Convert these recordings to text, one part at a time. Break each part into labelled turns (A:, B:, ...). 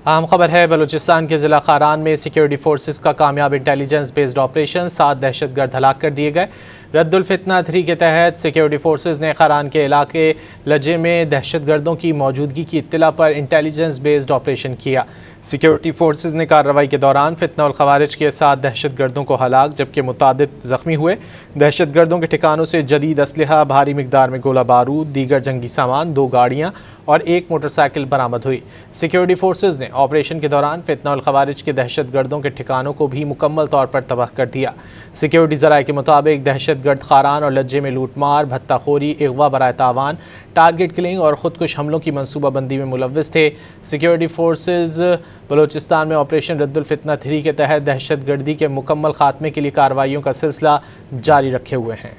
A: अहम खबर है, बलूचिस्तान के ज़िला खारान में सिक्योरिटी फोर्सेस का कामयाब इंटेलिजेंस बेस्ड ऑपरेशन, 7 दहशतगर्द हलाक कर दिए गए। रद्दुल फितना 3 के तहत सिक्योरिटी फोर्सेस ने खारान के इलाके लजे में दहशतगर्दों की मौजूदगी की इत्तला पर इंटेलिजेंस बेस्ड ऑपरेशन किया। सिक्योरिटी फोर्सेस ने कार्रवाई के दौरान फितना और खवारिज के 7 दहशतगर्दों को हलाक जबकि मुतादिद जख्मी हुए। दहशतगर्दों के ठिकानों से जदीद असलहा, भारी मिकदार में गोला बारूद, दीगर जंगी सामान, 2 गाड़ियाँ और 1 मोटरसाइकिल बरामद हुई। सिक्योरिटी फोर्सेस ने ऑपरेशन के दौरान फितना और खवारिज के दहशतगर्दों के ठिकानों को भी मुकम्मल तौर पर तबाह कर दिया। सिक्योरिटी ज़राए के मुताबिक दहशतगर्द खारान और लज्जे में लूटमार, भत्ताखोरी, अगवा बराए तावान, टारगेट किलिंग और ख़ुदकुश हमलों की मनसूबाबंदी में मुलव्विस थे। सिक्योरिटी फोर्सेज बलूचिस्तान में ऑपरेशन रद्दुल फितना 3 के तहत दहशतगर्दी के मुकम्मल खात्मे के लिए कार्रवाइयों का सिलसिला जारी रखे हुए हैं।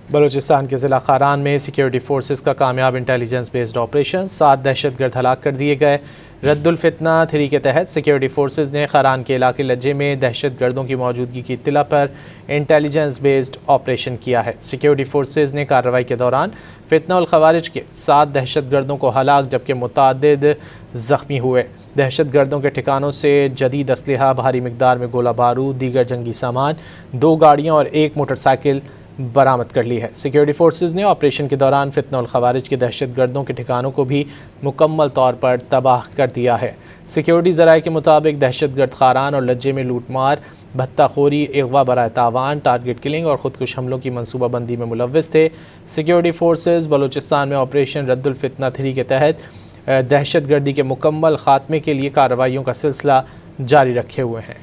A: बलूचिस्तान के ज़िला खारान में सिक्योरिटी फोर्सेस का कामयाब इंटेलिजेंस बेस्ड ऑपरेशन, 7 दहशतगर्द हलाक कर दिए गए। रद्दुल फितना 3 के तहत सिक्योरिटी फोर्सेस ने खारान के इलाके लज्जे में दहशतगर्दों की मौजूदगी की इत्तला पर इंटेलिजेंस बेस्ड ऑपरेशन किया है। सिक्योरिटी फोर्सेस ने कार्रवाई के दौरान फितना और खवारिज के 7 दहशतगर्दों को हलाक जबकि मुतादिद जख्मी हुए। दहशतगर्दों के ठिकानों से जदीद असलहा, भारी मिकदार में गोला बारूद, दीगर जंगी सामान, 2 गाड़ियाँ और 1 मोटरसाइकिल बरामद कर ली है। सिक्योरिटी फोर्सेस ने ऑपरेशन के दौरान फितना और खवारिज के दहशतगर्दों के ठिकानों को भी मुकम्मल तौर पर तबाह कर दिया है। सिक्योरिटी ज़राए के मुताबिक दहशतगर्द खारान और लज्जे में लूटमार, भत्ताखोरी, अगवा बराए तावान, टारगेट किलिंग और ख़ुदकुश हमलों की मनसूबाबंदी में मुलव्विस थे। सिक्योरिटी फोर्सेस बलूचिस्तान में ऑपरेशन रद्दुल फितना 3 के तहत दहशतगर्दी के मुकम्मल खात्मे के लिए कार्रवाइयों का सिलसिला जारी रखे हुए हैं।